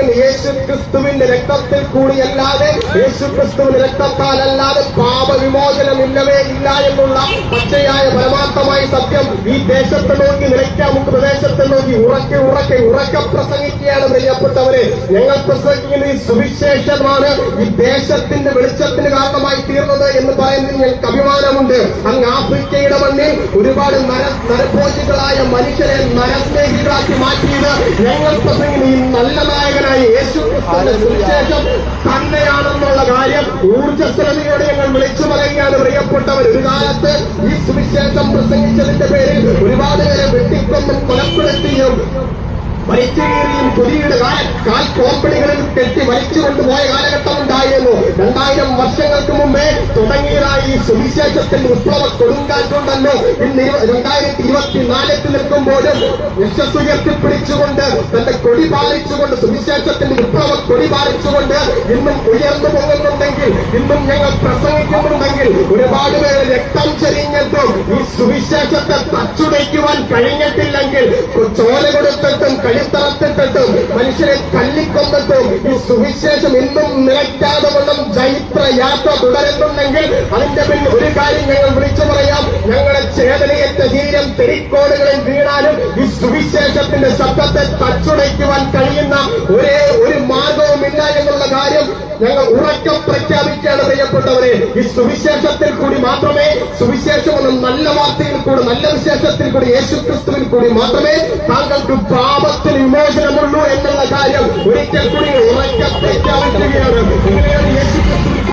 പറയുന്നു, യേശു ക്രിസ്തുവിന്റെ രക്തത്തിൽ കൂടിയല്ലാതെ, യേശു ക്രിസ്തുവിന്റെ രക്തത്താലല്ലാതെ പാപവിമോചനം ഇല്ലവേ ഇല്ല എന്നുള്ള പച്ചയായ പരമാർത്ഥമായ സത്യം ഈ ദേശത്തെ നോക്കി, നിലയ്ക്കാമുക്ക് പ്രദേശത്തെ നോക്കി ഉറക്കെ ഉറക്കെ ഉറക്കെ പ്രസംഗിക്കുകയാണ് പ്രിയപ്പെട്ടവരെ. ഞങ്ങൾ പ്രസംഗിക്കുന്ന ഈ സുവിശേഷമാണ് ഈ ദേശത്തിന്റെ വെളിച്ചത്തിന് കാരണമായി തീർന്നത് എന്ന് പറയുന്നതിൽ ഞങ്ങൾക്ക് അഭിമാനമുണ്ട്. അങ്ങ് ആഫ്രിക്കയുടെ മണ്ണിൽ ഒരുപാട് നരഭോജികളായ മനുഷ്യരെ നരസ്നേഹികളാക്കി മാറ്റിയത് ഞങ്ങൾ പ്രസംഗിക്കുന്ന ഈ നല്ല നായകനായ യേശു ക്രിസ്തുവിന്റെ സുവിശേഷം തന്നെയാണെന്നുള്ള കാര്യം ഊർജ്ജസ്വലതയോടെ ഞങ്ങൾ വിളിച്ചു പറയുകയാണ് പ്രിയപ്പെട്ടവർ. ഒരു കാലത്ത് ഈ സുവിശേഷം പ്രസംഗിച്ചതിന്റെ പേരിൽ ഒരുപാട് പേരെ വെട്ടിക്കൊന്നും കൊലപ്പെടുത്തിയും വലിച്ചുകീറിയും പുലിയുടെ കാൽ കോമ്പണികളിൽ കെട്ടി വലിച്ചുകൊണ്ടുപോയ കാലഘട്ടം ഉണ്ടായിരുന്നു. 2000 വർഷങ്ങൾക്ക് മുമ്പേ തുടങ്ങിയതായി ഈ സുവിശേഷത്തിന്റെ വിപ്ലവ കൊടുങ്കാറ്റുണ്ടല്ലോ. ഇന്ന് 2024 നിൽക്കുമ്പോഴും യശസ്സുയർത്തിപ്പിടിച്ചുകൊണ്ട് തന്റെ കൊടി പാലിച്ചുകൊണ്ട് സുവിശേഷത്തിന്റെ വിപ്ലവ കൊടി പാലിച്ചുകൊണ്ട് ഇന്നും ഉയർന്നു പോകുന്നുണ്ടെങ്കിൽ, ഇന്നും ഞങ്ങൾ പ്രസംഗിക്കുന്നുണ്ടെങ്കിൽ, ഒരുപാട് പേര് രക്തം ചെരിഞ്ഞിട്ടും ഈ സുവിശേഷത്തെ തച്ചുടയ്ക്കുവാൻ കഴിഞ്ഞിട്ടില്ലെങ്കിൽ, ചോല കൊടുത്തിട്ടും കഴുത്തറത്തിട്ടും മനുഷ്യരെ തല്ലിക്കൊന്നിട്ടും ഈ സുവിശേഷം ഇന്നും നിലയ്ക്കാതെ കൊണ്ടും ജൈത്രയാത്ര തുടരുന്നുണ്ടെങ്കിൽ അതിന്റെ പിന്നിൽ ഒരു കാര്യം ഞങ്ങൾ വിളിച്ചു പറയാം. ഞങ്ങളുടെ ചേതനയേറ്റ ശരീരം തെരിക്കോടുകളിൽ വീണാലും ഈ സുവിശേഷത്തിന്റെ ശബ്ദത്തെ തച്ചുടയ്ക്കുവാൻ കഴിയുന്ന ഒരേ ഒരു മാർഗവുമില്ല എന്നുള്ള കാര്യം ഞങ്ങൾ ഉറക്കം പ്രഖ്യാപിക്കുകയാണ് പ്രിയപ്പെട്ടവരെ. ഈ സുവിശേഷത്തിൽ കൂടി മാത്രമേ, സുവിശേഷം എന്ന നല്ല വാർത്തയിൽ കൂടി, നല്ല വിശേഷത്തിൽ കൂടി, യേശുക്രിസ്തുവിൽ കൂടി മാത്രമേ താങ്കൾക്ക് പാപത്തിന് വിമോചനമുള്ളൂ എന്നുള്ള കാര്യം ഒരിക്കൽ കൂടി ഉറക്കം പ്രഖ്യാപിക്കുകയാണ്. ഇങ്ങനെയാണ് യേശുക്രിസ്തു